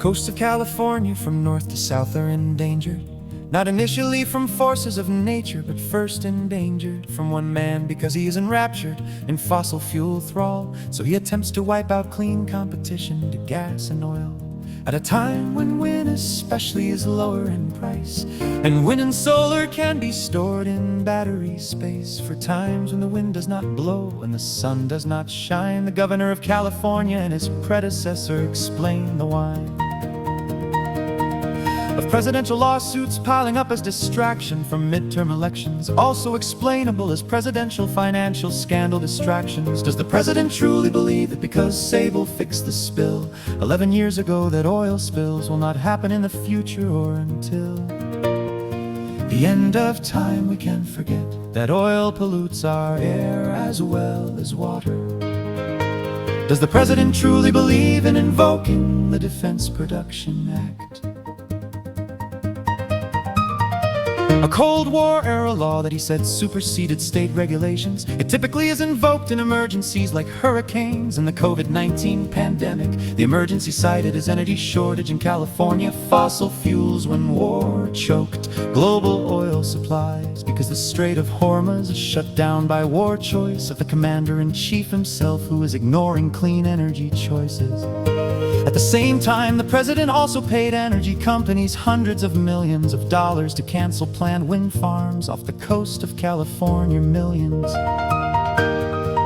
Coasts of California from north to south are endangered, not initially from forces of nature, but first endangered from one man because he is enraptured in fossil fuel thrall. So he attempts to wipe out clean competition to gas and oil, at a time when wind especially is lower in price, and wind and solar can be stored in battery space for times when the wind does not blow and the sun does not shine. The governor of California and his predecessor explain the whine of presidential lawsuits piling up as distraction from midterm elections, also explainable as presidential financial scandal distractions. Does the president truly believe that because Sable fixed the spill 11 years ago, that oil spills will not happen in the future, or until the end of time we can forget that oil pollutes our air as well as water? Does the president truly believe in invoking the Defense Production Act, a Cold War-era law that he said superseded state regulations? It typically is invoked in emergencies like hurricanes and the COVID-19 pandemic. The emergency cited is energy shortage in California, fossil fuels when war choked global oil supplies, because the Strait of Hormuz is shut down by war choice of the commander-in-chief himself, who is ignoring clean energy choices. At the same time, the president also paid energy companies hundreds of millions of dollars to cancel planned wind farms off the coast of California. Millions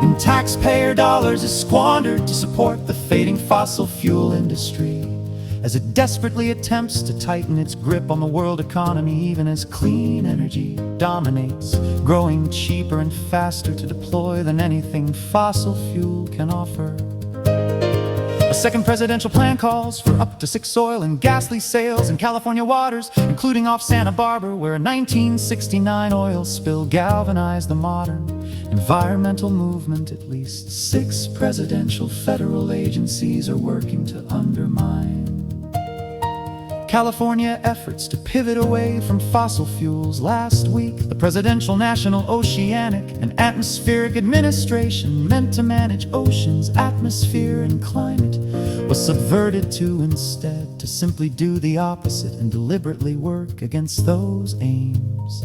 in taxpayer dollars is squandered to support the fading fossil fuel industry, as it desperately attempts to tighten its grip on the world economy, even as clean energy dominates, growing cheaper and faster to deploy than anything fossil fuel can offer. A second presidential plan calls for up to 6 oil and gas lease sales in California waters, including off Santa Barbara, where a 1969 oil spill galvanized the modern environmental movement. At least 6 presidential federal agencies are working to undermine California efforts to pivot away from fossil fuels. Last week, the Presidential National Oceanic and Atmospheric Administration, meant to manage oceans, atmosphere, and climate, was subverted to instead to simply do the opposite and deliberately work against those aims.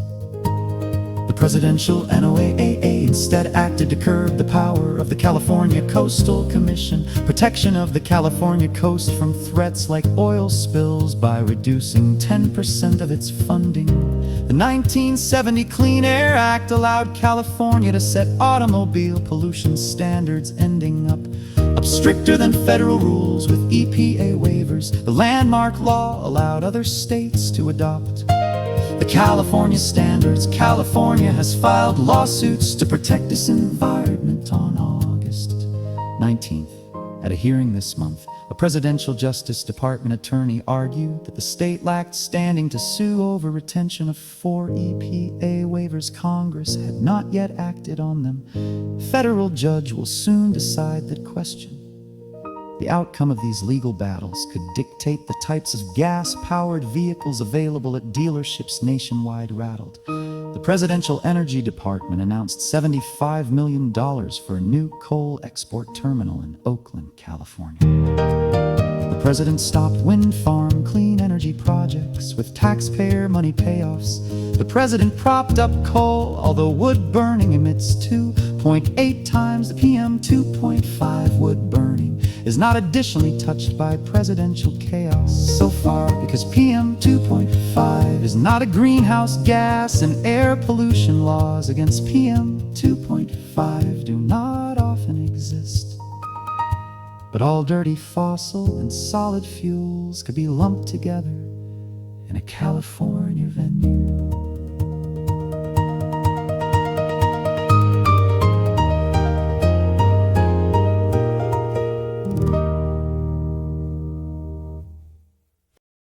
The presidential NOAA instead acted to curb the power of the California Coastal Commission, protection of the California coast from threats like oil spills, by reducing 10% of its funding. The 1970 Clean Air Act allowed California to set automobile pollution standards, ending up stricter than federal rules with EPA waivers. The landmark law allowed other states to adopt the California standards. California has filed lawsuits to protect its environment. On August 19th, at a hearing this month, a presidential Justice Department attorney argued that the state lacked standing to sue over retention of 4 EPA waivers. Congress had not yet acted on them. A federal judge will soon decide that question. The outcome of these legal battles could dictate the types of gas-powered vehicles available at dealerships nationwide. Rattled, the Presidential Energy Department announced $75 million for a new coal export terminal in Oakland, California. The president stopped wind farm clean energy projects with taxpayer money payoffs. The president propped up coal, although wood burning emits 2.8 times the PM 2.5. Wood burning is not additionally touched by presidential chaos so far, because PM 2.5 is not a greenhouse gas, and air pollution laws against PM 2.5 do not often exist. But all dirty fossil and solid fuels could be lumped together in a California venue.